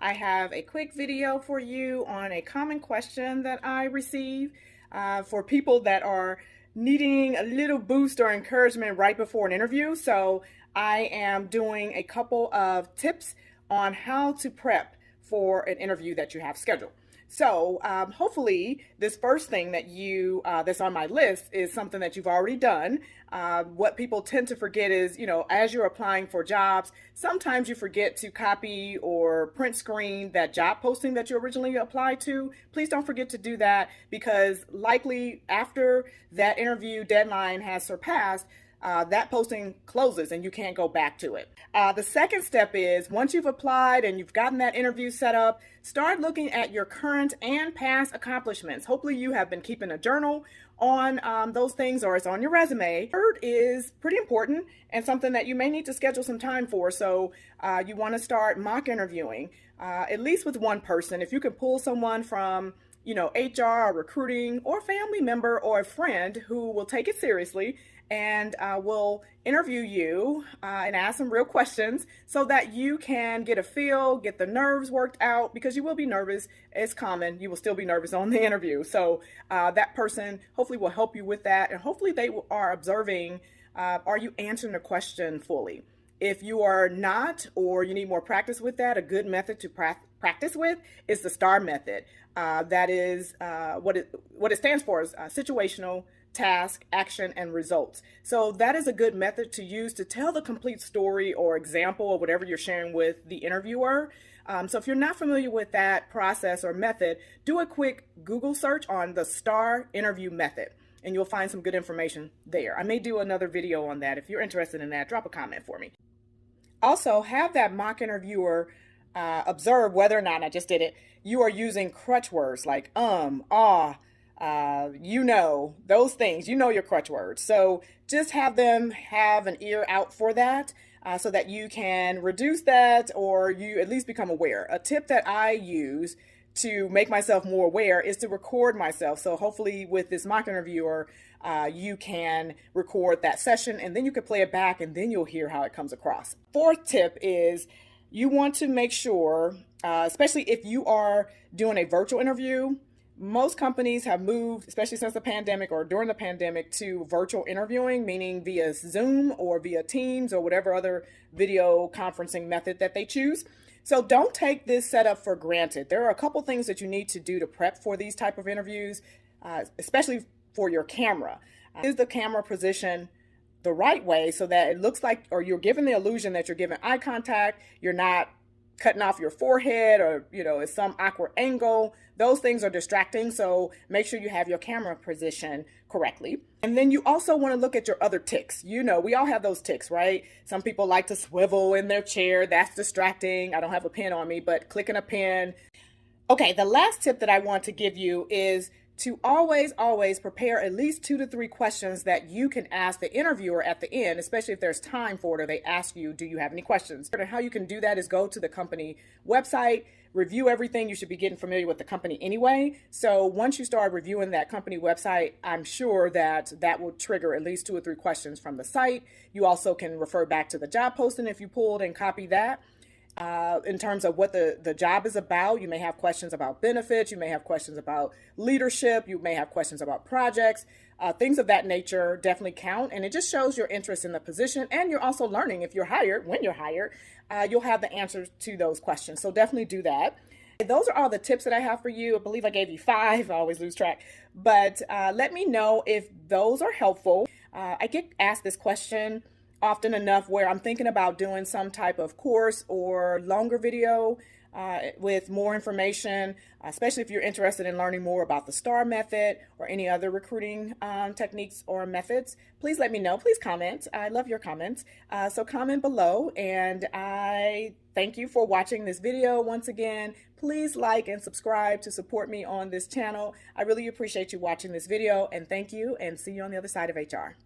I have a quick video for you on a common question that I receive for people that are needing a little boost or encouragement right before an interview. So I am doing a couple of tips on how to prep for an interview that you have scheduled. So hopefully this first thing that that's on my list is something that you've already done. What people tend to forget is, as you're applying for jobs, sometimes you forget to copy or print screen that job posting that you originally applied to. Please don't forget to do that, because likely after that interview deadline has surpassed, that posting closes and you can't go back to it. The second step is, once you've applied and you've gotten that interview set up, start looking at your current and past accomplishments. Hopefully you have been keeping a journal on those things, or it's on your resume. Third is pretty important and something that you may need to schedule some time for. So you want to start mock interviewing, at least with one person. If you can pull someone from HR or recruiting, or a family member or a friend who will take it seriously and will interview you and ask some real questions so that you can get a feel, get the nerves worked out, because you will be nervous. It's common. You will still be nervous on the interview. So that person hopefully will help you with that. And hopefully they are observing, are you answering the question fully? If you are not, or you need more practice with that, a good method to practice with is the STAR method. That is what it stands for is situational, task, action, and results. So that is a good method to use to tell the complete story or example or whatever you're sharing with the interviewer. So if you're not familiar with that process or method, do a quick Google search on the STAR interview method, and you'll find some good information there. I may do another video on that. If you're interested in that, drop a comment for me. Also, have that mock interviewer observe whether or not, I just did it, you are using crutch words like those things, your crutch words. So just have them have an ear out for that, so that you can reduce that, or you at least become aware. A tip that I use to make myself more aware is to record myself. So hopefully with this mock interviewer, you can record that session, and then you can play it back, and then you'll hear how it comes across. Fourth tip is, you want to make sure, especially if you are doing a virtual interview, most companies have moved, especially since the pandemic or during the pandemic, to virtual interviewing, meaning via Zoom or via Teams or whatever other video conferencing method that they choose. So don't take this setup for granted. There are a couple things that you need to do to prep for these type of interviews, especially for your camera. Is the camera position the right way so that it looks like, or you're given the illusion that you're giving eye contact, you're not cutting off your forehead, or it's some awkward angle. Those things are distracting, so make sure you have your camera position correctly. And then you also want to look at your other tics. We all have those tics, right? Some people like to swivel in their chair. That's distracting. I don't have a pen on me, but clicking a pen. Okay, the last tip that I want to give you is to always prepare at least 2 to 3 questions that you can ask the interviewer at the end, especially if there's time for it, or they ask you, do you have any questions? And how you can do that is go to the company website, review everything. You should be getting familiar with the company anyway. So once you start reviewing that company website, I'm sure that will trigger at least 2 or 3 questions from the site. You also can refer back to the job posting if you pulled and copy that. In terms of what the job is about, you may have questions about benefits, you may have questions about leadership, you may have questions about projects, things of that nature definitely count. And it just shows your interest in the position, and you're also learning. If you're hired, when you're hired, you'll have the answers to those questions. So definitely do that. Those are all the tips that I have for you. I believe I gave you 5. I always lose track. But let me know if those are helpful. I get asked this question often enough where I'm thinking about doing some type of course or longer video with more information, especially if you're interested in learning more about the STAR method or any other recruiting techniques or methods. Please let me know. Please comment. I love your comments. So comment below, and I thank you for watching this video. Once again, please like and subscribe to support me on this channel. I really appreciate you watching this video, and thank you, and see you on the other side of HR.